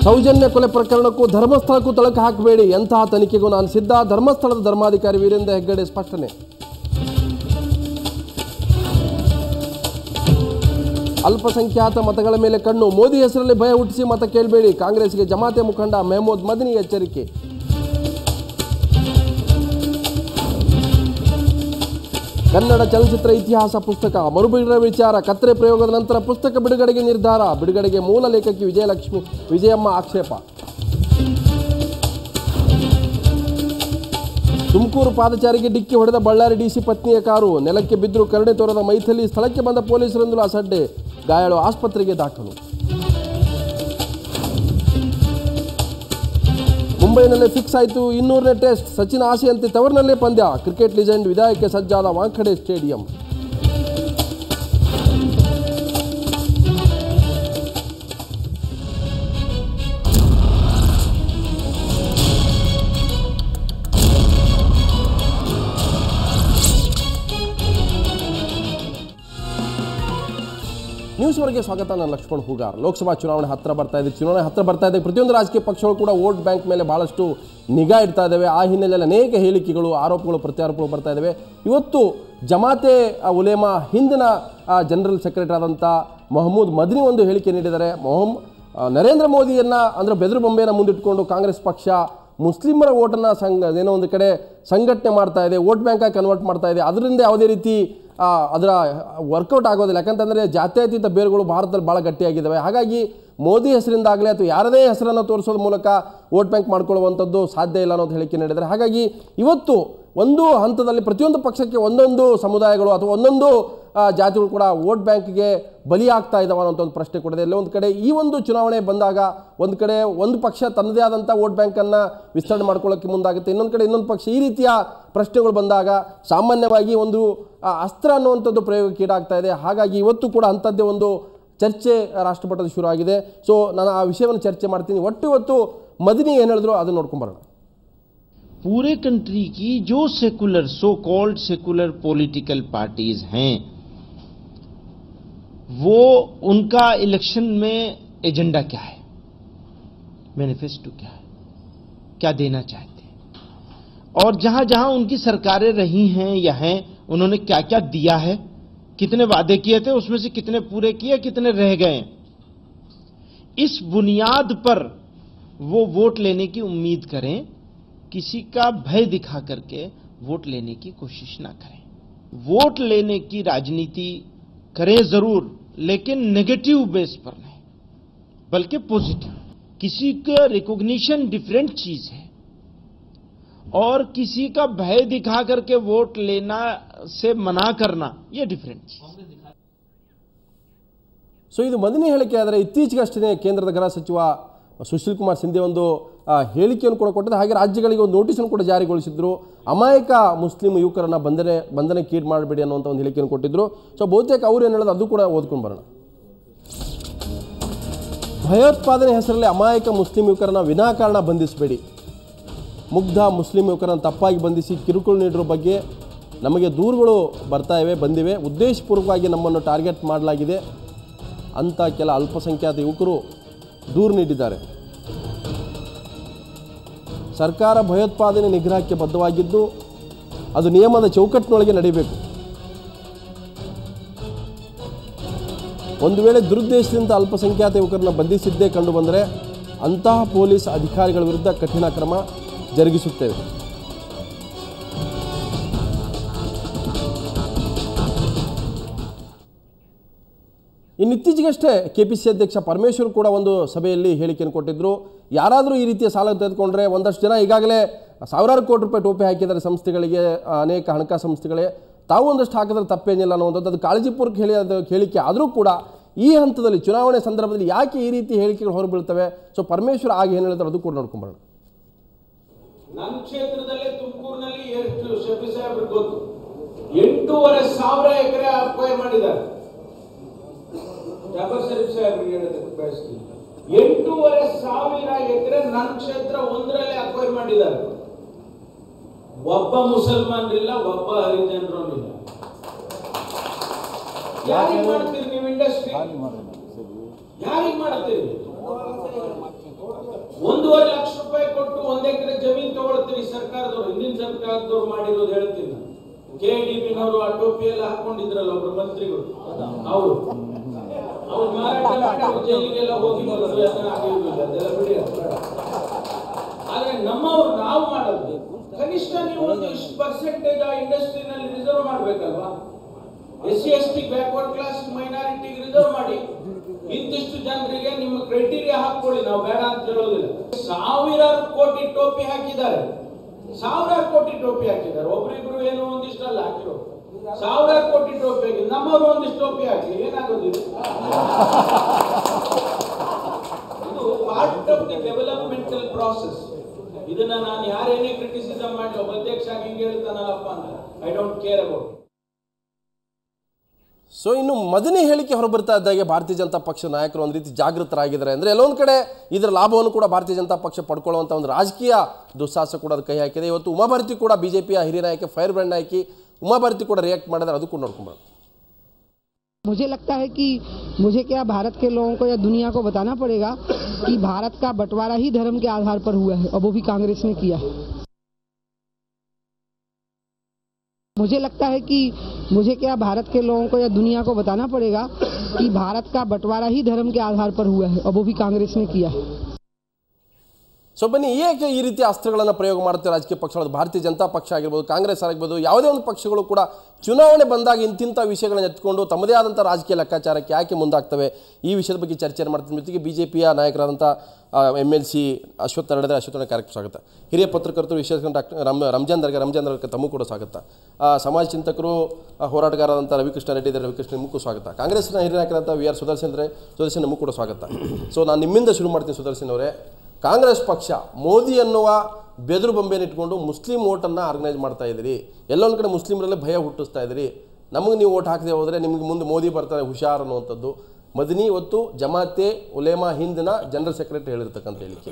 ಸೌಜನ್ಯ ಕೊಲೆ ಪ್ರಕರಣಕ್ಕೂ ಧರ್ಮಸ್ಥಳಕ್ಕೂ ತಳಕು ಹಾಕಬೇಡಿ, ಎಂತಹ ತನಿಖೆಗೂ ನಾನು ಸಿದ್ಧ, ಧರ್ಮಸ್ಥಳದ ಧರ್ಮಾಧಿಕಾರಿ ವೀರೇಂದ್ರ ಹೆಗ್ಗಡೆ ಸ್ಪಷ್ಟನೆ. ಅಲ್ಪಸಂಖ್ಯಾತ ಮತಗಳ ಮೇಲೆ ಕಣ್ಣು, ಮೋದಿ ಹೆಸರಲ್ಲಿ ಭಯ ಹುಟ್ಟಿಸಿ ಮತ ಕೇಳಬೇಡಿ, ಕಾಂಗ್ರೆಸ್ಗೆ ಜಮಾತೆ ಮುಖಂಡ ಮೆಹಮೂದ್ ಮದನಿ ಎಚ್ಚರಿಕೆ. ಕನ್ನಡ ಚಲನಚಿತ್ರ ಇತಿಹಾಸ ಪುಸ್ತಕ ಮರುಬಿಡುಗಡೆ ವಿಚಾರ, ಕತ್ತರೆ ಪ್ರಯೋಗದ ನಂತರ ಪುಸ್ತಕ ಬಿಡುಗಡೆಗೆ ನಿರ್ಧಾರ, ಬಿಡುಗಡೆಗೆ ಮೂಲ ಲೇಖಕಿ ವಿಜಯಮ್ಮ ಆಕ್ಷೇಪ. ತುಮಕೂರು ಪಾದಚಾರಿಗೆ ಡಿಕ್ಕಿ ಹೊಡೆದ ಬಳ್ಳಾರಿ ಡಿಸಿ ಪತ್ನಿಯ ಕಾರು, ನೆಲಕ್ಕೆ ಬಿದ್ದರೂ ಕರುಣೆ ತೋರದ ಮೈಥಿಲಿ, ಸ್ಥಳಕ್ಕೆ ಬಂದ ಪೊಲೀಸರಿಂದಲೂ ಅಸಡ್ಡೆ, ಗಾಯಾಳು ಆಸ್ಪತ್ರೆಗೆ ದಾಖಲು. ಮುಂಬೈನಲ್ಲೇ ಫಿಕ್ಸ್ ಆಯಿತು 200ನೇ ಟೆಸ್ಟ್, ಸಚಿನ್ ಆಸೆಯಂತೆ ತವರಿನಲ್ಲೇ ಪಂದ್ಯ, ಕ್ರಿಕೆಟ್ ಲೆಜೆಂಡ್ ವಿದಾಯಕ್ಕೆ ಸಜ್ಜಾದ ವಾಂಖೆಡೆ ಸ್ಟೇಡಿಯಂ. ನ್ಯೂಸ್ವರೆಗೆ ಸ್ವಾಗತ. ನಾನು ಲಕ್ಷ್ಮಣ್ ಹೂಗಾರ್. ಲೋಕಸಭಾ ಚುನಾವಣೆ ಹತ್ತಿರ ಬರ್ತಾ ಇದೆ. ಪ್ರತಿಯೊಂದು ರಾಜಕೀಯ ಪಕ್ಷಗಳು ಕೂಡ ವೋಟ್ ಬ್ಯಾಂಕ್ ಮೇಲೆ ಬಹಳಷ್ಟು ನಿಗಾ ಇಡ್ತಾ ಇದ್ದಾವೆ. ಆ ಹಿನ್ನೆಲೆಯಲ್ಲಿ ಅನೇಕ ಹೇಳಿಕೆಗಳು, ಆರೋಪಗಳು, ಪ್ರತ್ಯಾರೋಪಗಳು ಬರ್ತಾ ಇದ್ದಾವೆ. ಇವತ್ತು ಜಮಾತೆ ಉಲೇಮಾ ಹಿಂದಿನ ಜನರಲ್ ಸೆಕ್ರೆಟರಿ ಆದಂಥ ಮೆಹಮೂದ್ ಮದನಿ ಒಂದು ಹೇಳಿಕೆ ನೀಡಿದ್ದಾರೆ. ನರೇಂದ್ರ ಮೋದಿಯನ್ನು ಅಂದರೆ ಬೆದರು ಬೊಂಬೆಯನ್ನು ಮುಂದಿಟ್ಕೊಂಡು ಕಾಂಗ್ರೆಸ್ ಪಕ್ಷ ಮುಸ್ಲಿಮರ ಓಟನ್ನು ಏನೋ ಒಂದು ಕಡೆ ಸಂಘಟನೆ ಮಾಡ್ತಾ ಇದೆ, ವೋಟ್ ಬ್ಯಾಂಕಾಗಿ ಕನ್ವರ್ಟ್ ಮಾಡ್ತಾ ಇದೆ. ಅದರಿಂದ ಯಾವುದೇ ರೀತಿ ಅದರ ವರ್ಕೌಟ್ ಆಗೋದಿಲ್ಲ. ಯಾಕಂತಂದರೆ ಜಾತ್ಯತೀತ ಬೇರುಗಳು ಭಾರತದಲ್ಲಿ ಭಾಳ ಗಟ್ಟಿಯಾಗಿದ್ದಾವೆ. ಹಾಗಾಗಿ ಮೋದಿ ಹೆಸರಿಂದಾಗಲೇ ಅಥವಾ ಯಾರದೇ ಹೆಸರನ್ನು ತೋರಿಸೋದ್ರ ಮೂಲಕ ವೋಟ್ ಬ್ಯಾಂಕ್ ಮಾಡ್ಕೊಳ್ಳುವಂಥದ್ದು ಸಾಧ್ಯ ಇಲ್ಲ ಅನ್ನೋದು ಹೇಳಿಕೆ ನೀಡಿದ್ದಾರೆ. ಹಾಗಾಗಿ ಇವತ್ತು ಒಂದು ಹಂತದಲ್ಲಿ ಪ್ರತಿಯೊಂದು ಪಕ್ಷಕ್ಕೆ ಒಂದೊಂದು ಸಮುದಾಯಗಳು ಅಥವಾ ಒಂದೊಂದು ಜಾತಿಗಳು ಕೂಡ ವೋಟ್ ಬ್ಯಾಂಕ್ಗೆ ಬಲಿಯಾಗ್ತಾ ಇದ್ದಾವೆ ಅನ್ನೋಂಥ ಒಂದು ಪ್ರಶ್ನೆ ಕೊಡಿದೆ. ಎಲ್ಲ ಒಂದು ಕಡೆ ಈ ಒಂದು ಚುನಾವಣೆ ಬಂದಾಗ ಒಂದು ಕಡೆ ಒಂದು ಪಕ್ಷ ತನ್ನದೇ ಆದಂಥ ವೋಟ್ ಬ್ಯಾಂಕನ್ನು ವಿಸ್ತರಣೆ ಮಾಡ್ಕೊಳ್ಳೋಕ್ಕೆ ಮುಂದಾಗುತ್ತೆ, ಇನ್ನೊಂದು ಕಡೆ ಇನ್ನೊಂದು ಪಕ್ಷ. ಈ ರೀತಿಯ ಪ್ರಶ್ನೆಗಳು ಬಂದಾಗ ಸಾಮಾನ್ಯವಾಗಿ ಒಂದು ಅಸ್ತ್ರ ಅನ್ನುವಂಥದ್ದು ಪ್ರಯೋಗಕ್ಕೆ ಈಡಾಗ್ತಾ ಇದೆ. ಹಾಗಾಗಿ ಇವತ್ತು ಕೂಡ ಅಂಥದ್ದೇ ಒಂದು ಚರ್ಚೆ ರಾಷ್ಟ್ರಮಟ್ಟದಲ್ಲಿ ಶುರು ಆಗಿದೆ. ಸೊ ನಾನು ಆ ವಿಷಯವನ್ನು ಚರ್ಚೆ ಮಾಡ್ತೀನಿ. ಒಟ್ಟು ಇವತ್ತು ಮದನಿ ಏನು ಹೇಳಿದ್ರು ಅದನ್ನು ನೋಡ್ಕೊಂಬರೋಣ. पूरे कंट्री की जो secular so called secular political parties हैं वो उनका इलेक्शन में एजेंडा क्या है, मैनिफेस्टो क्या है, क्या देना चाहते हैं, और जहां जहां उनकी सरकारें रही हैं या हैं उन्होंने क्या क्या दिया है, कितने वादे किए थे, उसमें से कितने पूरे किए, कितने रह गए, इस बुनियाद पर वो वोट लेने की उम्मीद करें. किसी का भय दिखा करके वोट लेने की कोशिश ना करें. वोट लेने की राजनीति करें जरूर, लेकिन नेगेटिव बेस पर नहीं बल्कि पॉजिटिव. किसी का रिकॉग्निशन डिफरेंट चीज है और किसी का भय दिखा करके वोट लेना से मना करना ये डिफरेंट चीज. ಸೊ ಇದು ಮದನಿ ಹೇಳಿಕೆ. ಆದರೆ ಇತ್ತೀಚೆಗಷ್ಟೇ ಕೇಂದ್ರದ ಗೃಹ ಸಚಿವ ಸುಶೀಲ್ ಕುಮಾರ್ ಸಿಂಧೆ ಒಂದು ಹೇಳಿಕೆಯನ್ನು ಕೂಡ ಕೊಟ್ಟಿದೆ. ಹಾಗೆ ರಾಜ್ಯಗಳಿಗೆ ಒಂದು ನೋಟಿಸನ್ನು ಕೂಡ ಜಾರಿಗೊಳಿಸಿದ್ರು. ಅಮಾಯಕ ಮುಸ್ಲಿಂ ಯುವಕರನ್ನು ಬಂಧನಕ್ಕೆ ಈಡು ಮಾಡಬೇಡಿ ಅನ್ನುವಂಥ ಒಂದು ಹೇಳಿಕೆಯನ್ನು ಕೊಟ್ಟಿದ್ರು. ಸೊ ಬಹುತೇಕ ಅವರು ಏನು ಹೇಳೋದು ಅದು ಕೂಡ ಓದ್ಕೊಂಡು ಬರೋಣ. ಭಯೋತ್ಪಾದನೆ ಹೆಸರಲ್ಲಿ ಅಮಾಯಕ ಮುಸ್ಲಿಂ ಯುವಕರನ್ನು ವಿನಾಕಾರಣ ಬಂಧಿಸಬೇಡಿ. ಮುಗ್ಧ ಮುಸ್ಲಿಂ ಯುವಕರನ್ನು ತಪ್ಪಾಗಿ ಬಂಧಿಸಿ ಕಿರುಕುಳ ನೀಡಿರೋ ಬಗ್ಗೆ ನಮಗೆ ದೂರುಗಳು ಬಂದಿವೆ. ಉದ್ದೇಶಪೂರ್ವಕವಾಗಿ ನಮ್ಮನ್ನು ಟಾರ್ಗೆಟ್ ಮಾಡಲಾಗಿದೆ ಅಂತ ಕೆಲ ಅಲ್ಪಸಂಖ್ಯಾತ ಯುವಕರು ದೂರು ನೀಡಿದ್ದಾರೆ. ಸರ್ಕಾರ ಭಯೋತ್ಪಾದನೆ ನಿಗ್ರಹಕ್ಕೆ ಬದ್ಧವಾಗಿದ್ದು ಅದು ನಿಯಮದ ಚೌಕಟ್ಟಿನೊಳಗೆ ನಡೆಯಬೇಕು. ಒಂದು ವೇಳೆ ದುರುದ್ದೇಶದಿಂದ ಅಲ್ಪಸಂಖ್ಯಾತ ಯುವಕರನ್ನು ಬಂಧಿಸಿದ್ದೇ ಕಂಡು ಬಂದರೆ ಅಂತಹ ಪೊಲೀಸ್ ಅಧಿಕಾರಿಗಳ ವಿರುದ್ಧ ಕಠಿಣ ಕ್ರಮ ಜರುಗಿಸುತ್ತೇವೆ. ಇತ್ತೀಚೆಗಷ್ಟೇ ಕೆಪಿಸಿ ಅಧ್ಯಕ್ಷ ಪರಮೇಶ್ವರ್ ಕೂಡ ಒಂದು ಸಭೆಯಲ್ಲಿ ಹೇಳಿಕೆಯನ್ನು ಕೊಟ್ಟಿದ್ದರು. ಯಾರಾದರೂ ಈ ರೀತಿಯ ಸಾಲ ತೆಗೆದುಕೊಂಡ್ರೆ ಒಂದಷ್ಟು ಜನ ಈಗಾಗಲೇ ಸಾವಿರಾರು ಕೋಟಿ ರೂಪಾಯಿ ಟೋಪಿ ಹಾಕಿದ್ದಾರೆ ಸಂಸ್ಥೆಗಳಿಗೆ, ಅನೇಕ ಹಣಕಾಸು ಸಂಸ್ಥೆಗಳೇ, ತಾವು ಒಂದಷ್ಟು ಹಾಕಿದ್ರೆ ತಪ್ಪೇನಿಲ್ಲ ಅನ್ನುವಂಥದ್ದು ಅದು ಕಾಳಜಿಪೂರ್ವಕ ಹೇಳಿಕೆ. ಆದರೂ ಕೂಡ ಈ ಹಂತದಲ್ಲಿ ಚುನಾವಣೆ ಸಂದರ್ಭದಲ್ಲಿ ಯಾಕೆ ಈ ರೀತಿ ಹೇಳಿಕೆಗಳು ಹೊರಬೀಳ್ತವೆ? ಸೊ ಪರಮೇಶ್ವರ್ ಆಗ ಏನು ಹೇಳಿದ್ರು ಅದು ಕೂಡ ನೋಡ್ಕೊಂಬರೋಣ. ನನ್ನ ಕ್ಷೇತ್ರದಲ್ಲಿ ತುಮಕೂರಿನಲ್ಲಿ ಎಷ್ಟು ಶಫಿ ಸಾಹೇಬ್ರಿಗೆ ಗೊತ್ತು, 8,500 ಎಕರೆ ಅಕ್ವೈರ್ ಮಾಡಿದ್ದಾರೆ. ಜಾಫರ್ ಶರೀಫ್ ಸಾಹೇಬ್ರಿಗೆ ಹೇಳೋದಕ್ಕೆ ಬಯಸ್ತೀನಿ, 8,500 ಎಕರೆ ನನ್ನ ಕ್ಷೇತ್ರ ಒಂದರಲ್ಲೇ ಅಕ್ವೈರ್ ಮಾಡಿದ್ದಾರೆ. ಒಬ್ಬ ಮುಸಲ್ಮಾನರಿಲ್ಲ, ಒಬ್ಬ ಹರಿಜನರು ಇಲ್ಲ. ಯಾರಿಗೆ ಮಾಡ್ತೀರಿ ನೀವು ಇಂಡಸ್ಟ್ರಿ? ಯಾರಿಗೆ ಮಾಡ್ತೀರಿ? 1.5 ಲಕ್ಷ ರೂಪಾಯಿ ಕೊಟ್ಟು 1 ಎಕರೆ ಜಮೀನು ತಗೊಳ್ತೀರಿ ಸರ್ಕಾರದವರು, ಹಿಂದಿನ ಸರ್ಕಾರದವರು ಮಾಡಿರೋದು ಹೇಳ್ತೀನಿ. KDB-ನವರು ಆ ಟೋಪಿ ಎಲ್ಲ ಹಾಕೊಂಡಿದ್ರಲ್ಲ ಒಬ್ರು ಮಂತ್ರಿಗಳು, ಅವರು ಮಾರಾಟ ಮಾಡಿ ಅವ್ರು ಜೈಲಿಗೆಲ್ಲ ಹೋಗಿ ಅದೆಲ್ಲ ಬಿಡಿ. ಆದ್ರೆ ನಮ್ಮವ್ರು ನಾವು ಮಾಡೋದು ಕನಿಷ್ಠ ನೀವು ಒಂದು ಇಷ್ಟು ಪರ್ಸೆಂಟೇಜ್ ಆ ಇಂಡಸ್ಟ್ರಿನಲ್ಲಿ ರಿಸರ್ವ್ ಮಾಡ್ಬೇಕಲ್ವಾ? SC/ST ಬ್ಯಾಕ್ವರ್ಡ್ ಕ್ಲಾಸ್ ಮೈನಾರಿಟಿಗೆ ರಿಸರ್ವ್ ಮಾಡಿ, ಇಂತಿಷ್ಟು ಜನರಿಗೆ ನಿಮ್ಮ ಕ್ರೈಟೀರಿಯಾ ಹಾಕೊಳ್ಳಿ, ನಾವು ಬೇಡ ಅಂತ ಹೇಳೋದಿಲ್ಲ. ಸಾವಿರಾರು ಕೋಟಿ ಟೋಪಿ ಹಾಕಿದ್ದಾರೆ, ಸಾವಿರಾರು ಕೋಟಿ ಟೋಪಿ ಹಾಕಿದ್ದಾರೆ. ಒಬ್ರಿಬ್ರು ಏನೋ ಒಂದಿಷ್ಟಲ್ಲ ಹಾಕಿರೋ, ಸಾವಿರಾರು ಕೋಟಿ ಟೋಪಿ ಹಾಕಿ. ನಮ್ಮವರು ಒಂದಿಷ್ಟು ಟೋಪಿ ಹಾಕಿ, ಏನಾಗೋದಿಲ್ಲ. ಇದು part of the developmental process. ಇದನ್ನ ನಾನು ಯಾರೇನೇ ಕ್ರಿಟಿಸಿಸಮ್ ಮಾಡಿ ಒಬ್ಬ ಅಧ್ಯಕ್ಷ ಹಿಂಗೆ ಹೇಳ್ತಾನಲ್ಲಪ್ಪ ಅಂತ I don't care about. So ಇನ್ನು ಮದನಿ ಹೇಳಿಕೆ ಹೊರಬರ್ತಾ ಇದ್ದಾಗೆ ಭಾರತೀಯ ಜನತಾ ಪಕ್ಷ ನಾಯಕರು ಒಂದು ರೀತಿ ಜಾಗೃತರಾಗಿದ್ದಾರೆ. ಅಂದರೆ ಎಲ್ಲೊಂದು ಕಡೆ ಇದರ ಲಾಭವನ್ನು ಕೂಡ ಭಾರತೀಯ ಜನತಾ ಪಕ್ಷ ಪಡ್ಕೊಳ್ಳುವಂಥ ಒಂದು ರಾಜಕೀಯ ದುಸ್ಸಾಹಸ ಕೂಡ ಅದು ಕೈ ಹಾಕಿದೆ. ಇವತ್ತು ಉಮಾಭಾರತಿ ಕೂಡ ಬಿಜೆಪಿಯ ಹಿರಿಯ ನಾಯಕಿ, ಫೈರ್ ಬ್ರ್ಯಾಂಡ್ ನಾಯಕಿ ಉಮಾಭಾರತಿ ಕೂಡ ರಿಯಾಕ್ಟ್ ಮಾಡಿದ್ರೆ, ಅದು ಕೂಡ ನೋಡ್ಕೊಂಬರೋದು. मुझे लगता है कि मुझे क्या भारत के लोगों को या दुनिया को बताना पड़ेगा कि भारत का बंटवारा ही धर्म के आधार पर हुआ है और वो भी कांग्रेस ने किया है। मुझे लगता है कि मुझे क्या भारत के लोगों को या दुनिया को बताना पड़ेगा कि भारत का बंटवारा ही धर्म के आधार पर हुआ है और वो भी कांग्रेस ने किया है। ಸೊ ಬನ್ನಿ, ಏಕೆ ಈ ರೀತಿ ಅಸ್ತ್ರಗಳನ್ನು ಪ್ರಯೋಗ ಮಾಡುತ್ತೆ ರಾಜಕೀಯ ಪಕ್ಷಗಳು? ಭಾರತೀಯ ಜನತಾ ಪಕ್ಷ ಆಗಿರ್ಬೋದು, ಕಾಂಗ್ರೆಸ್ ಆಗಿರ್ಬೋದು, ಯಾವುದೇ ಒಂದು ಪಕ್ಷಗಳು ಕೂಡ ಚುನಾವಣೆ ಬಂದಾಗ ಇಂತಿಂಥ ವಿಷಯಗಳನ್ನು ಎತ್ಕೊಂಡು ತಮ್ಮದೇ ಆದಂಥ ರಾಜಕೀಯ ಲೆಕ್ಕಾಚಾರಕ್ಕೆ ಯಾಕೆ ಮುಂದಾಗ್ತವೆ, ಈ ವಿಷಯದ ಬಗ್ಗೆ ಚರ್ಚೆಯನ್ನು ಮಾಡ್ತೀನಿ. ಜೊತೆಗೆ ಬಿಜೆಪಿಯ ನಾಯಕರಾದಂಥ MLC ಅಶ್ವತ್ಥ ನಡೆದರೆ ಅಶ್ವತ್ಥ ಕಾರ್ಯಕ್ರಮ ಸ್ವಾಗತ. ಹಿರಿಯ ಪತ್ರಕರ್ತರು ವಿಶೇಷ ರಂಜಾನ್ ದರ್ಗೆ ತಮಗೂ ಕೂಡ ಸ್ವಾಗತ. ಸಮಾಜ ಚಿಂತಕರು ಹೋರಾಟಗಾರರಾದಂಥ ರವಿಕೃಷ್ಣ ರೆಡ್ಡಿ ಇದ್ದಾರೆ, ರವಿಕೃಷ್ಣ ನಿಮಗೂ ಸ್ವಾಗತ. ಕಾಂಗ್ರೆಸ್ನ ಹಿರಿಯ ನಾಯಕರಾದಂಥ VR ಸುದರ್ಶನ್ ನಿಮಗೂ ಕೂಡ ಸ್ವಾಗತ. ಸೊ ನಾನು ನಿಮ್ಮಿಂದ ಶುರು ಮಾಡ್ತೀನಿ. ಸುದರ್ಶನ್ ಅವರೇ, ಕಾಂಗ್ರೆಸ್ ಪಕ್ಷ ಮೋದಿ ಅನ್ನುವ ಬೆದರು ಬೊಂಬೆಯನ್ನು ಇಟ್ಕೊಂಡು ಮುಸ್ಲಿಂ ಓಟನ್ನು ಆರ್ಗನೈಸ್ ಮಾಡ್ತಾ ಇದ್ದೀರಿ. ಎಲ್ಲೊಂದು ಕಡೆ ಮುಸ್ಲಿಮರಲ್ಲಿ ಭಯ ಹುಟ್ಟಿಸ್ತಾ ಇದ್ದೀರಿ. ನಮಗೆ ನೀವು ಓಟ್ ಹಾಕದೆ ಹೋದರೆ ನಿಮಗೆ ಮುಂದೆ ಮೋದಿ ಬರ್ತಾರೆ ಹುಷಾರ್ ಅನ್ನುವಂಥದ್ದು ಮದನಿ ಇವತ್ತು ಜಮಾತೆ ಉಲೇಮಾ ಹಿಂದ್ನ ಜನರಲ್ ಸೆಕ್ರೆಟರಿ ಹೇಳಿರ್ತಕ್ಕಂಥ ಹೇಳಿಕೆ.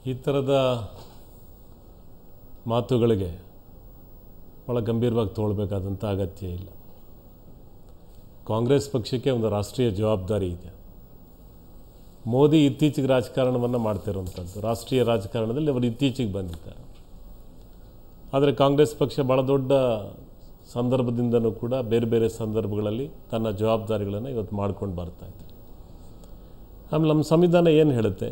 ಈ ಥರದ ಮಾತುಗಳಿಗೆ ಭಾಳ ಗಂಭೀರವಾಗಿ ತೊಗೊಳ್ಬೇಕಾದಂಥ ಅಗತ್ಯ ಇಲ್ಲ. ಕಾಂಗ್ರೆಸ್ ಪಕ್ಷಕ್ಕೆ ಒಂದು ರಾಷ್ಟ್ರೀಯ ಜವಾಬ್ದಾರಿ ಇದೆ. ಮೋದಿ ಇತ್ತೀಚೆಗೆ ರಾಜಕಾರಣವನ್ನು ಮಾಡ್ತಿರೋಂಥದ್ದು, ರಾಷ್ಟ್ರೀಯ ರಾಜಕಾರಣದಲ್ಲಿ ಅವರು ಇತ್ತೀಚೆಗೆ ಬಂದಿದ್ದಾರೆ. ಆದರೆ ಕಾಂಗ್ರೆಸ್ ಪಕ್ಷ ಭಾಳ ದೊಡ್ಡ ಸಂದರ್ಭದಿಂದನೂ ಕೂಡ ಬೇರೆ ಬೇರೆ ಸಂದರ್ಭಗಳಲ್ಲಿ ತನ್ನ ಜವಾಬ್ದಾರಿಗಳನ್ನು ಇವತ್ತು ಮಾಡ್ಕೊಂಡು ಬರ್ತಾಯಿದೆ. ಆಮೇಲೆ ನಮ್ಮ ಸಂವಿಧಾನ ಏನು ಹೇಳುತ್ತೆ?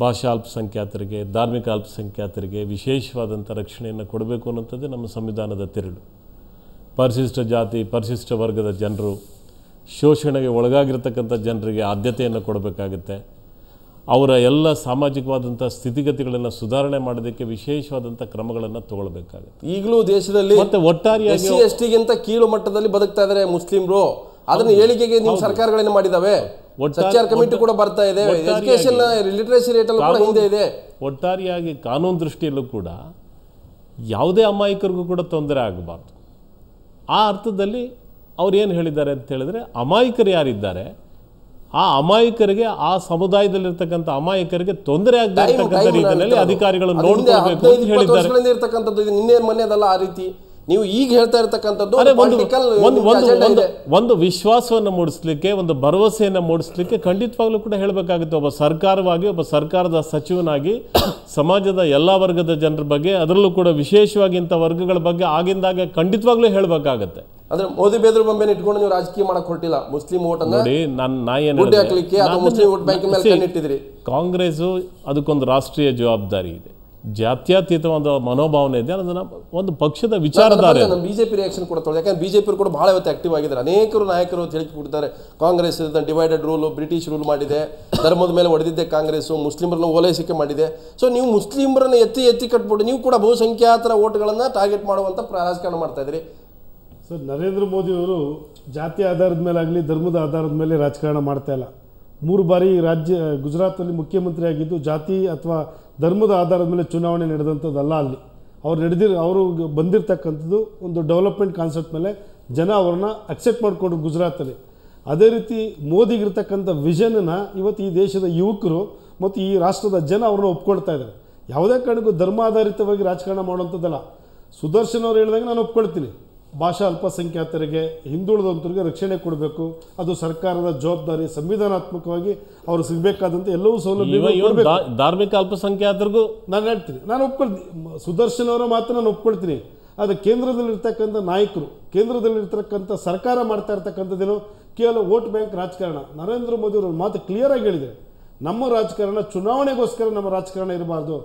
ಭಾಷಾ ಅಲ್ಪಸಂಖ್ಯಾತರಿಗೆ, ಧಾರ್ಮಿಕ ಅಲ್ಪಸಂಖ್ಯಾತರಿಗೆ ವಿಶೇಷವಾದಂಥ ರಕ್ಷಣೆಯನ್ನು ಕೊಡಬೇಕು ಅನ್ನೋಂಥದ್ದೇ ನಮ್ಮ ಸಂವಿಧಾನದ ತಿರುಳು. ಪರಿಶಿಷ್ಟ ಜಾತಿ, ಪರಿಶಿಷ್ಟ ವರ್ಗದ ಜನರು, ಶೋಷಣೆಗೆ ಒಳಗಾಗಿರ್ತಕ್ಕಂಥ ಜನರಿಗೆ ಆದ್ಯತೆಯನ್ನು ಕೊಡಬೇಕಾಗುತ್ತೆ. ಅವರ ಎಲ್ಲ ಸಾಮಾಜಿಕವಾದಂಥ ಸ್ಥಿತಿಗತಿಗಳನ್ನು ಸುಧಾರಣೆ ಮಾಡೋದಕ್ಕೆ ವಿಶೇಷವಾದಂಥ ಕ್ರಮಗಳನ್ನು ತಗೊಳ್ಬೇಕಾಗುತ್ತೆ. ಈಗಲೂ ದೇಶದಲ್ಲಿ ಮತ್ತೆ ಒಟ್ಟಾರೆಯಾಗಿ SC/ST ಕೀಳು ಮಟ್ಟದಲ್ಲಿ ಬದುಕ್ತಾ ಇದ್ದಾರೆ ಮುಸ್ಲಿಮರು. ಅದನ್ನ ಹೇಳಿಕೆಗೆ ನೀವು ಸರ್ಕಾರಗಳೇನು ಮಾಡಿದಾವೆ? ಸಚ್ಚಾರ್ ಕಮಿಟಿ ಕೂಡ ಬರ್ತಾ ಇದೆ, ಎಜುಕೇಶನ್ ಲಿಟರೇಸಿ ರೇಟ್ ಅಲ್ಲೂ ಕೂಡ ಹಿಂದೆ ಇದೆ. ಒಟ್ಟಾರೆಯಾಗಿ ಕಾನೂನು ದೃಷ್ಟಿಯಲ್ಲೂ ಕೂಡ ಯಾವುದೇ ಅಮಾಯಕರಿಗೂ ಕೂಡ ತೊಂದರೆ ಆಗಬಾರ್ದು. ಆ ಅರ್ಥದಲ್ಲಿ ಅವ್ರು ಏನು ಹೇಳಿದ್ದಾರೆ ಅಂತ ಹೇಳಿದ್ರೆ, ಅಮಾಯಕರು ಯಾರಿದ್ದಾರೆ ಆ ಅಮಾಯಕರಿಗೆ, ಆ ಸಮುದಾಯದಲ್ಲಿರ್ತಕ್ಕಂಥ ಅಮಾಯಕರಿಗೆ ತೊಂದರೆ ಆಗತಕ್ಕಂಥ ರೀತಿಯಲ್ಲಿ ಅಧಿಕಾರಿಗಳು ನೋಡ್ಕೊಳ್ಬೇಕು ಅಂತ ಹೇಳಿದ್ದಾರೆ. ನಿನ್ನೆ ಮೊನ್ನೆದಲ್ಲ ಆ ರೀತಿ ನೀವು ಈಗ ಹೇಳ್ತಾ ಇರತಕ್ಕಂಥದ್ದು. ಒಂದು ವಿಶ್ವಾಸವನ್ನು ಮೂಡಿಸ್ಲಿಕ್ಕೆ, ಒಂದು ಭರವಸೆಯನ್ನು ಮೂಡಿಸ್ಲಿಕ್ಕೆ ಖಂಡಿತವಾಗ್ಲೂ ಕೂಡ ಹೇಳಬೇಕಾಗುತ್ತೆ. ಒಬ್ಬ ಸರ್ಕಾರವಾಗಿ, ಒಬ್ಬ ಸರ್ಕಾರದ ಸಚಿವನಾಗಿ ಸಮಾಜದ ಎಲ್ಲ ವರ್ಗದ ಜನರ ಬಗ್ಗೆ, ಅದರಲ್ಲೂ ಕೂಡ ವಿಶೇಷವಾಗಿ ಇಂಥ ವರ್ಗಗಳ ಬಗ್ಗೆ ಆಗಿಂದಾಗೆ ಖಂಡಿತವಾಗ್ಲೂ ಹೇಳಬೇಕಾಗತ್ತೆ. ಅಂದ್ರೆ ಮೋದಿ ಬೇದ್ರ ಬೊಂಬೆನ ಇಟ್ಕೊಂಡು ನೀವು ರಾಜಕೀಯ ಮಾಡಕ್ ಹೊರಟಿಲ್ಲ. ಮುಸ್ಲಿಂ ಓಟ್ ನೋಡಿ, ಕಾಂಗ್ರೆಸ್ ಅದಕ್ಕೊಂದು ರಾಷ್ಟ್ರೀಯ ಜವಾಬ್ದಾರಿ ಇದೆ, ಜಾತ್ಯತೀತವಾದ ಮನೋಭಾವನೆ ಇದೆ. ಅದನ್ನ ಒಂದು ಪಕ್ಷದ ವಿಚಾರಧಾರೆ. ಬಿಜೆಪಿ ರಿಯಾಕ್ಷನ್ ಕೂಡ ತೊಗೊಳ್ಳಿ. ಯಾಕಂದ್ರೆ ಬಿಜೆಪಿ ಕೂಡ ಬಹಳ ಇವತ್ತು ಆಕ್ಟಿವ್ ಆಗಿದ್ದಾರೆ. ಅನೇಕರು ನಾಯಕರು ಹೇಳಿಕೆ ಕೊಡ್ತಾರೆ, Congress divided rule, British rule ಮಾಡಿದೆ, ಧರ್ಮದ ಮೇಲೆ ಹೊಡೆದಿದ್ದೆ ಕಾಂಗ್ರೆಸ್, ಮುಸ್ಲಿಮರನ್ನು ಓಲೈಸಿಕೆ ಮಾಡಿದೆ. ಸೊ ನೀವು ಮುಸ್ಲಿಮರನ್ನು ಎತ್ತಿ ಕಟ್ಬಿಟ್ಟು ನೀವು ಕೂಡ ಬಹುಸಂಖ್ಯಾತರ ಓಟ್ಗಳನ್ನು ಟಾರ್ಗೆಟ್ ಮಾಡುವಂಥ ರಾಜಕಾರಣ ಮಾಡ್ತಾ ಇದ್ದೀರಿ. ಸರ್, ನರೇಂದ್ರ ಮೋದಿ ಅವರು ಜಾತಿ ಆಧಾರದ ಮೇಲೆ ಆಗಲಿ, ಧರ್ಮದ ಆಧಾರದ ಮೇಲೆ ರಾಜಕಾರಣ ಮಾಡ್ತಾ ಇಲ್ಲ. 3 ಬಾರಿ ಗುಜರಾತಲ್ಲಿ ಮುಖ್ಯಮಂತ್ರಿ ಆಗಿದ್ದು ಜಾತಿ ಅಥವಾ ಧರ್ಮದ ಆಧಾರದ ಮೇಲೆ ಚುನಾವಣೆ ನಡೆದಂಥದ್ದಲ್ಲ. ಅಲ್ಲಿ ಅವರು ಬಂದಿರತಕ್ಕಂಥದ್ದು ಒಂದು ಡೆವಲಪ್ಮೆಂಟ್ ಕಾನ್ಸೆಪ್ಟ್ ಮೇಲೆ ಜನ ಅವ್ರನ್ನ ಅಕ್ಸೆಪ್ಟ್ ಮಾಡಿಕೊಂಡ್ರು ಗುಜರಾತಲ್ಲಿ. ಅದೇ ರೀತಿ ಮೋದಿಗಿರ್ತಕ್ಕಂಥ ವಿಷನನ್ನು ಇವತ್ತು ಈ ದೇಶದ ಯುವಕರು ಮತ್ತು ಈ ರಾಷ್ಟ್ರದ ಜನ ಅವ್ರನ್ನ ಒಪ್ಕೊಳ್ತಾ ಇದ್ದಾರೆ. ಯಾವುದೇ ಕಾರಣಕ್ಕೂ ಧರ್ಮಾಧಾರಿತವಾಗಿ ರಾಜಕಾರಣ ಮಾಡುವಂಥದ್ದಲ್ಲ. ಸುದರ್ಶನ್ ಅವ್ರು ಹೇಳಿದಾಗ ನಾನು ಒಪ್ಕೊಳ್ತೀನಿ. ಭಾಷಾ ಅಲ್ಪಸಂಖ್ಯಾತರಿಗೆ ಹಿಂದುಳಿದಂಥವ್ರಿಗೆ ರಕ್ಷಣೆ ಕೊಡಬೇಕು, ಅದು ಸರ್ಕಾರದ ಜವಾಬ್ದಾರಿ, ಸಂವಿಧಾನಾತ್ಮಕವಾಗಿ ಅವರು ಸಿಗಬೇಕಾದಂಥ ಎಲ್ಲವೂ ಸೌಲಭ್ಯ. ಧಾರ್ಮಿಕ ಅಲ್ಪಸಂಖ್ಯಾತರಿಗೂ ನಾನು ಹೇಳ್ತೀನಿ, ನಾನು ಒಪ್ಕೊಳ್ತೀನಿ, ಸುದರ್ಶನ್ ಅವರ ಮಾತು ನಾನು ಒಪ್ಕೊಳ್ತೀನಿ. ಆದರೆ ಕೇಂದ್ರದಲ್ಲಿರ್ತಕ್ಕಂಥ ನಾಯಕರು, ಕೇಂದ್ರದಲ್ಲಿರ್ತಕ್ಕಂಥ ಸರ್ಕಾರ ಮಾಡ್ತಾ ಇರ್ತಕ್ಕಂಥದ್ದೇನು ಕೇವಲ ವೋಟ್ ಬ್ಯಾಂಕ್ ರಾಜಕಾರಣ. ನರೇಂದ್ರ ಮೋದಿ ಅವರು ಮಾತು ಕ್ಲಿಯರ್ ಆಗಿ ಹೇಳಿದ್ದಾರೆ, ನಮ್ಮ ರಾಜಕಾರಣ ಚುನಾವಣೆಗೋಸ್ಕರ ನಮ್ಮ ರಾಜಕಾರಣ ಇರಬಾರ್ದು,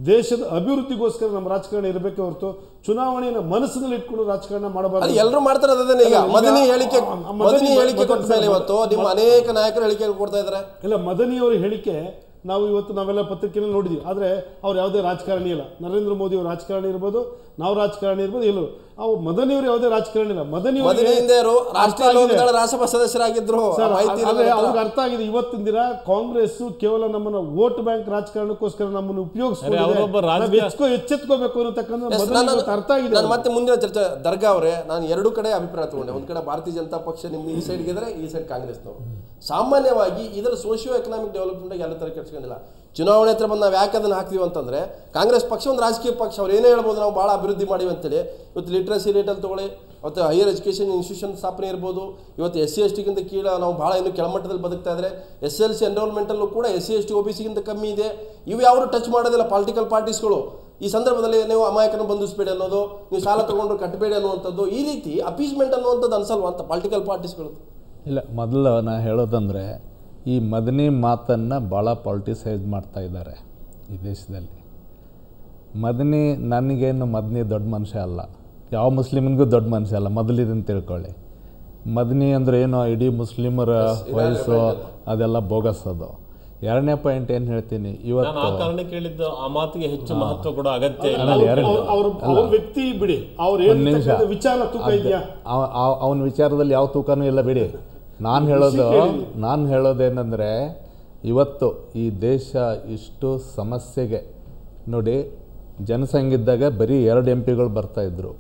ದೇಶದ ಅಭಿವೃದ್ಧಿಗೋಸ್ಕರ ನಮ್ಮ ರಾಜಕಾರಣ ಇರಬೇಕೆ ಹೊರತು ಚುನಾವಣೆಯನ್ನು ಮನಸ್ಸಿನಲ್ಲಿ ಇಟ್ಕೊಂಡು ರಾಜಕಾರಣ ಮಾಡಬಾರ್ದು. ಎಲ್ಲರೂ ಮಾಡ್ತಾರೆ ಅದನ್ನೇ. ಈಗ ಮದನಿ ಹೇಳಿಕೆ ಕೊಟ್ಟ ಮೇಲೆ ಇವತ್ತು ನಿಮ್ಮ ಅನೇಕ ನಾಯಕರು ಹೇಳಿಕೆ ಕೊಡ್ತಾ ಇದ್ದಾರೆ. ಇಲ್ಲ, ಮದನಿ ಅವರ ಹೇಳಿಕೆ ನಾವೆಲ್ಲ ಪತ್ರಿಕೆಯಲ್ಲಿ ನೋಡಿದ್ವಿ. ಆದರೆ ಅವ್ರು ಯಾವುದೇ ರಾಜಕಾರಣಿ ಇಲ್ಲ. ನರೇಂದ್ರ ಮೋದಿ ಅವರು ರಾಜಕಾರಣಿ ಇರ್ಬೋದು, ನಾವು ರಾಜಕಾರಣಿ ಇರ್ಬೋದು, ಎಲ್ಲರೂ ಮದನಿಯವರು ಯಾವುದೇ ರಾಜಕಾರಣಿ ಇಲ್ಲ. ರಾಜ್ಯಸಭಾ ಸದಸ್ಯರಾಗಿದ್ರು. ಅವ್ರಿಗೆ ಅರ್ಥ ಆಗಿದೆ ಇವತ್ತಿನ ದಿನ ಕಾಂಗ್ರೆಸ್ ಕೇವಲ ನಮ್ಮನ್ನ ವೋಟ್ ಬ್ಯಾಂಕ್ ರಾಜಕಾರಣಕ್ಕೋಸ್ಕರ ನಮ್ಮನ್ನು ಉಪಯೋಗಿಸ್ಕೊಂಡು ಎಚ್ಚೆತ್ಕೋಬೇಕು ಅನ್ನತಕ್ಕಂಥ ಅರ್ಥ ಆಗಿದೆ. ನಾನು ಮತ್ತೆ ಮುಂದಿನ ಚರ್ಚೆ ದರ್ಗಾ ಅವರೇ, ನಾನು ಎರಡು ಕಡೆ ಅಭಿಪ್ರಾಯ ತಗೊಂಡೆ. ಒಂದ್ ಕಡೆ ಭಾರತೀಯ ಜನತಾ ಪಕ್ಷ ನಿಮ್ಮ ಈ ಸೈಡ್ ಗೆದ್ರೆ, ಈ ಸೈಡ್ ಕಾಂಗ್ರೆಸ್ನವರು. ಸಾಮಾನ್ಯವಾಗಿ ಇದರ ಸೋಷಿಯೋ ಎಕನಾಮಿಕ್ ಡೆವಲಪ್ಮೆಂಟ್ ಎಲ್ಲ ತರ ಕೆಡ್ಸ್ಕೊಂಡಿಲ್ಲ. ಚುನಾವಣೆ ಹತ್ರ ಬಂದು ನಾವು ಯಾಕೆ ಅದನ್ನು ಹಾಕ್ತೀವಿ ಅಂತಂದರೆ, ಕಾಂಗ್ರೆಸ್ ಪಕ್ಷ ಒಂದು ರಾಜಕೀಯ ಪಕ್ಷ, ಅವ್ರು ಏನೇ ಹೇಳ್ಬೋದು ನಾವು ಭಾಳ ಅಭಿವೃದ್ಧಿ ಮಾಡಿವಿ ಅಂತೇಳಿ. ಇವತ್ತು ಲಿಟ್ರಸಿ ರೇಟಲ್ಲಿ ತೊಗೊಳ್ಳಿ, ಮತ್ತು ಹೈಯರ್ ಎಜುಕೇಷನ್ ಇನ್ಸ್ಟಿಟ್ಯೂಷನ್ ಸ್ಥಾಪನೆ ಇರ್ಬೋದು. ಇವತ್ತು SC/STಗಿಂತ ಕೀಳ ನಾವು ಭಾಳ ಇನ್ನೂ ಕೆಳಮಟ್ಟದಲ್ಲಿ ಬದುಕ್ತಾ ಇದ್ದಾರೆ. SLC ಎನ್ರೋಲ್ಮೆಂಟಲ್ಲೂ ಕೂಡ SC/ST OBCಗಿಂತ ಕಮ್ಮಿ ಇದೆ. ಇವು ಯಾರು ಟಚ್ ಮಾಡೋದಿಲ್ಲ ಪೊಲಿಟಿಕಲ್ ಪಾರ್ಟೀಸ್ಗಳು. ಈ ಸಂದರ್ಭದಲ್ಲಿ ನೀವು ಅಮಾಯಕನ ಬಂಧಿಸಬೇಡಿ ಅನ್ನೋದು, ನೀವು ಸಾಲ ತೊಗೊಂಡ್ರು ಕಟ್ಟಬೇಡಿ ಅನ್ನುವಂಥದ್ದು, ಈ ರೀತಿ ಅಪೀಸ್ಮೆಂಟ್ ಅನ್ನುವಂಥದ್ದು ಅನ್ಸಲ್ವ ಅಂತ ಪೊಲಿಟಿಕಲ್ ಪಾರ್ಟೀಸ್ಗಳು? ಇಲ್ಲ, ಮೊದಲು ನಾ ಹೇಳೋದಂದರೆ ಈ ಮದನಿ ಮಾತನ್ನು ಭಾಳ ಪಾಲಿಟಿಸೈಸ್ ಮಾಡ್ತಾ ಇದ್ದಾರೆ ಈ ದೇಶದಲ್ಲಿ. ನನಗೇನು ಮದನಿ ದೊಡ್ಡ ಮನುಷ್ಯ ಅಲ್ಲ, ಯಾವ ಮುಸ್ಲಿಮನಿಗೂ ದೊಡ್ಡ ಮನುಷ್ಯ ಅಲ್ಲ, ಮೊದಲಿದನ್ನು ತಿಳ್ಕೊಳ್ಳಿ. ಮದನಿ ಅಂದರೆ ಏನೋ ಇಡೀ ಮುಸ್ಲಿಮರ ವಯಸ್ಸು ಅದೆಲ್ಲ ಬೋಗಸೋದು. ಎರಡನೇ ಪಾಯಿಂಟ್ ಏನು ಹೇಳ್ತೀನಿ, ಇವತ್ತು ಕೇಳಿದ್ದು ಆ ಮಾತಿಗೆ ಹೆಚ್ಚು ಮಹತ್ವ ಕೊಡೋ ಅಗತ್ಯ ಇಲ್ಲ. ಅವನ ವಿಚಾರದಲ್ಲಿ ಯಾವ ತೂಕನೂ ಇಲ್ಲ ಬಿಡಿ. ನಾನು ಹೇಳೋದೇನೆಂದರೆ, ಇವತ್ತು ಈ ದೇಶ ಇಷ್ಟು ಸಮಸ್ಯೆಗೆ ನೋಡಿ, ಜನಸಂಘ ಇದ್ದಾಗ ಬರೀ 2 MP ಬರ್ತಾಯಿದ್ರು.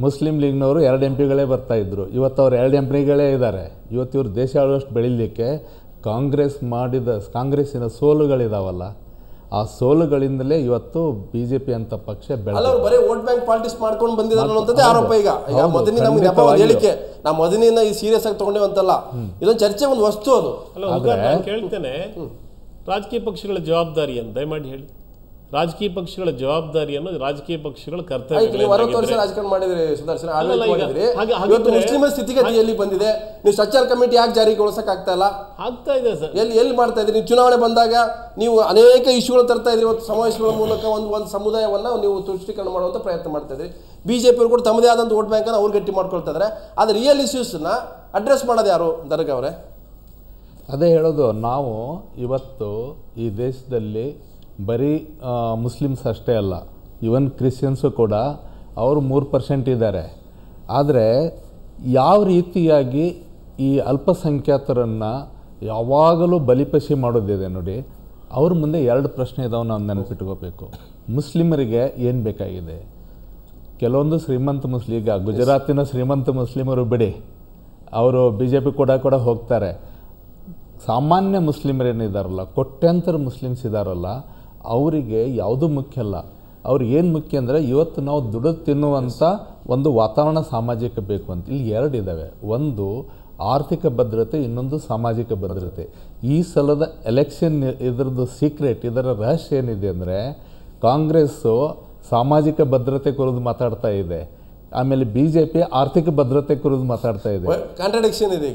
ಮುಸ್ಲಿಂ ಲೀಗ್ನವರು 2 MP ಬರ್ತಾಯಿದ್ರು. ಇವತ್ತು ಅವ್ರು 2 MP ಇದ್ದಾರೆ. ಇವತ್ತು ಇವರು ದೇಶ ಆಳುವಷ್ಟು ಬೆಳೀಲಿಕ್ಕೆ ಕಾಂಗ್ರೆಸ್ಸಿನ ಸೋಲುಗಳಿದಾವಲ್ಲ, ಆ ಸೋಲುಗಳಿಂದಲೇ ಇವತ್ತು BJP ಅಂತ ಪಕ್ಷ ಬರೀ ವೋಟ್ ಬ್ಯಾಂಕ್ ಪಾಲಿಟಿಕ್ಸ್ ಮಾಡ್ಕೊಂಡು ಬಂದಿದ್ದಾರೆ ಅನ್ನೋಂಥದ್ದೇ ಆರೋಪ. ಈಗ ಮದನಿ ನಮಗೆ ಹೇಳಿಕೆ, ನಾವು ಮದನಿನ ಈ ಸೀರಿಯಸ್ ಆಗಿ ತಗೊಂಡೇವಂತಲ್ಲ, ಇದೊಂದು ಚರ್ಚೆ, ಒಂದು ವಸ್ತು ಅದು. ಕೇಳ್ತೇನೆ, ರಾಜಕೀಯ ಪಕ್ಷಗಳ ಜವಾಬ್ದಾರಿ ಅಂತ ದಯಮಾಡಿ ಹೇಳಿ. ರಾಜಕೀಯ ಪಕ್ಷಗಳ ಜವಾಬ್ದಾರಿಯನ್ನು ರಾಜಕೀಯ ಪಕ್ಷಗಳ ಕರ್ತವ್ಯ. ರಾಜಕಾರಣ ಮಾಡಿದ್ರಿ ಸುದರ್ಶನ, ಮುಸ್ಲಿಮರ ಸ್ಥಿತಿಗತಿಯಲ್ಲಿ ಬಂದಿದೆ. ನೀವು ಸ್ಟ್ರಕ್ಚರ್ ಕಮಿಟಿ ಯಾಕೆ ಜಾರಿಗೊಳಿಸಕ್ ಆಗ್ತಾ ಇಲ್ಲ? ಆಗ್ತಾ ಇದೆ ಸರ್. ಎಲ್ಲಿ ಮಾಡ್ತಾ ಇದ್ರಿ? ನೀವು ಚುನಾವಣೆ ಬಂದಾಗ ನೀವು ಅನೇಕ ಇಶ್ಯೂಗಳು ತರ್ತಾ ಇದ್ರಿ. ಇವತ್ತು ಸಮಾವೇಶಗಳ ಮೂಲಕ ಒಂದು ಸಮುದಾಯವನ್ನ ನೀವು ತುಷ್ಟೀಕರಣ ಮಾಡುವಂತ ಪ್ರಯತ್ನ ಮಾಡ್ತಾ ಇದ್ರಿ. BJP ಅವರು ಕೂಡ ತಮ್ಮದೇ ಆದಂಥ ವೋಟ್ ಬ್ಯಾಂಕ್ ಅನ್ನು ಅವ್ರು ಗಟ್ಟಿ ಮಾಡ್ಕೊಳ್ತಾ ಇದ್ದಾರೆ. ಆದ್ರೆ ರಿಯಲ್ ಇಶ್ಯೂಸ್ನ ಅಡ್ರೆಸ್ ಮಾಡೋದು ಯಾರು? ದರ್ಗಾ ಅವರೇ, ಅದೇ ಹೇಳೋದು. ನಾವು ಇವತ್ತು ಈ ದೇಶದಲ್ಲಿ ಬರೀ ಮುಸ್ಲಿಮ್ಸ್ ಅಷ್ಟೇ ಅಲ್ಲ, ಇವನ್ ಕ್ರಿಶ್ಚಿಯನ್ಸು ಕೂಡ ಅವರು 3% ಇದ್ದಾರೆ. ಆದರೆ ಯಾವ ರೀತಿಯಾಗಿ ಈ ಅಲ್ಪಸಂಖ್ಯಾತರನ್ನು ಯಾವಾಗಲೂ ಬಲಿಪಶಿ ಮಾಡೋದಿದೆ ನೋಡಿ, ಅವ್ರ ಮುಂದೆ 2 ಪ್ರಶ್ನೆ ಇದಾವೆ, ನಾವು ನೆನಪಿಟ್ಕೋಬೇಕು. ಮುಸ್ಲಿಮರಿಗೆ ಏನು ಬೇಕಾಗಿದೆ? ಕೆಲವೊಂದು ಶ್ರೀಮಂತ ಈಗ ಗುಜರಾತಿನ ಶ್ರೀಮಂತ ಮುಸ್ಲಿಮರು ಬಿಡಿ, ಅವರು BJP ಕೂಡ ಹೋಗ್ತಾರೆ. ಸಾಮಾನ್ಯ ಮುಸ್ಲಿಮರೇನಿದ್ದಾರಲ್ಲ, ಕೋಟ್ಯಾಂತರ ಮುಸ್ಲಿಮ್ಸ್ ಇದ್ದಾರಲ್ಲ, ಅವರಿಗೆ ಯಾವುದೂ ಮುಖ್ಯ ಅಲ್ಲ. ಅವ್ರಿಗೆ ಏನು ಮುಖ್ಯ ಅಂದರೆ, ಇವತ್ತು ನಾವು ದುಡಿದು ತಿನ್ನುವಂಥ ಒಂದು ವಾತಾವರಣ ಸಾಮಾಜಿಕ ಬೇಕು ಅಂತ. ಇಲ್ಲಿ 2 ಇದ್ದಾವೆ, ಒಂದು ಆರ್ಥಿಕ ಭದ್ರತೆ, ಇನ್ನೊಂದು ಸಾಮಾಜಿಕ ಭದ್ರತೆ. ಈ ಸಲದ ಎಲೆಕ್ಷನ್ ಇದರದ್ದು ಸೀಕ್ರೆಟ್, ಇದರ ರಹಸ್ಯ ಏನಿದೆ ಅಂದರೆ, ಕಾಂಗ್ರೆಸ್ಸು ಸಾಮಾಜಿಕ ಭದ್ರತೆ ಕುರಿತು ಮಾತಾಡ್ತಾ ಇದೆ, ಆಮೇಲೆ BJP ಆರ್ಥಿಕ ಭದ್ರತೆ ಕುರಿತು ಮಾತಾಡ್ತಾ ಇದೆ. ಕಾಂಟ್ರಡಿಕ್ಷನ್ ಇದೆ.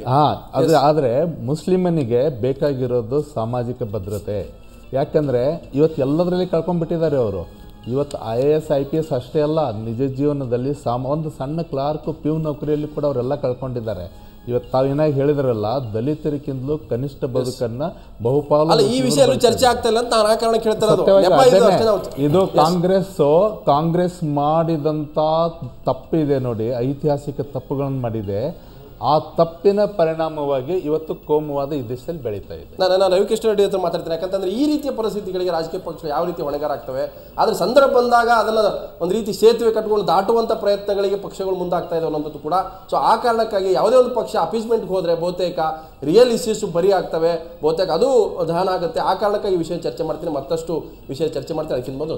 ಆದರೆ ಮುಸ್ಲಿಮನಿಗೆ ಬೇಕಾಗಿರೋದು ಸಾಮಾಜಿಕ ಭದ್ರತೆ. ಯಾಕಂದರೆ ಇವತ್ತು ಎಲ್ಲದರಲ್ಲಿ ಕಳ್ಕೊಂಡ್ಬಿಟ್ಟಿದ್ದಾರೆ ಅವರು. ಇವತ್ತು IAS IPS ಅಷ್ಟೇ ಅಲ್ಲ, ನಿಜ ಜೀವನದಲ್ಲಿ ಒಂದು ಸಣ್ಣ ಕ್ಲಾರ್ಕ್ ಪ್ಯೂ ನೌಕರಿಯಲ್ಲಿ ಕೂಡ ಅವರೆಲ್ಲ ಕಳ್ಕೊಂಡಿದ್ದಾರೆ. ಇವತ್ತು ತಾವೇನಾಗಿ ಹೇಳಿದ್ರಲ್ಲ, ದಲಿತರಿಗಿಂತಲೂ ಕನಿಷ್ಠ ಬದುಕನ್ನು ಬಹುಪಾಲು ಈ ವಿಷಯ ಚರ್ಚೆ ಆಗ್ತಾ ಇಲ್ಲ ಅಂತ ಆ ಕಾರಣ ಕೇಳ್ತಾರೆ. ಇದು ಕಾಂಗ್ರೆಸ್ ಮಾಡಿದಂಥ ತಪ್ಪಿದೆ ನೋಡಿ, ಐತಿಹಾಸಿಕ ತಪ್ಪುಗಳನ್ನು ಮಾಡಿದೆ. ಆ ತಪ್ಪಿನ ಪರಿಣಾಮವಾಗಿ ಇವತ್ತು ಕೋಮುವಾದ ಈ ದೇಶದಲ್ಲಿ ಬೆಳೀತಾ ಇದೆ. ನಾನು ರವಿಕೃಷ್ಣ ರೆಡ್ಡಿ ಹತ್ರ ಮಾತಾಡ್ತೀನಿ. ಯಾಕಂತಂದ್ರೆ ಈ ರೀತಿಯ ಪರಿಸ್ಥಿತಿಗಳಿಗೆ ರಾಜಕೀಯ ಪಕ್ಷಗಳು ಯಾವ ರೀತಿ ಹೊಣೆಗಾರ ಆಗ್ತವೆ, ಅದರ ಸಂದರ್ಭ ಬಂದಾಗ ಅದನ್ನು ಒಂದು ರೀತಿ ಸೇತುವೆ ಕಟ್ಕೊಂಡು ದಾಟುವಂಥ ಪ್ರಯತ್ನಗಳಿಗೆ ಪಕ್ಷಗಳು ಮುಂದಾಗ್ತಾ ಇದೆ ಅನ್ನೋದು ಕೂಡ. ಸೊ ಆ ಕಾರಣಕ್ಕಾಗಿ ಯಾವುದೇ ಒಂದು ಪಕ್ಷ ಅಪೀಸ್ಮೆಂಟ್ಗೆ ಹೋದರೆ ಬಹುತೇಕ ರಿಯಲ್ ಇಶ್ಯೂಸ್ ಬರಿ ಆಗ್ತವೆ, ಬಹುತೇಕ ಅದು ದಹನ ಆಗುತ್ತೆ. ಆ ಕಾರಣಕ್ಕಾಗಿ ವಿಷಯ ಚರ್ಚೆ ಮಾಡ್ತೀನಿ, ಮತ್ತಷ್ಟು ವಿಷಯ ಚರ್ಚೆ ಮಾಡ್ತೀನಿ. ಅದಕ್ಕಿಂತ ಮೊದಲು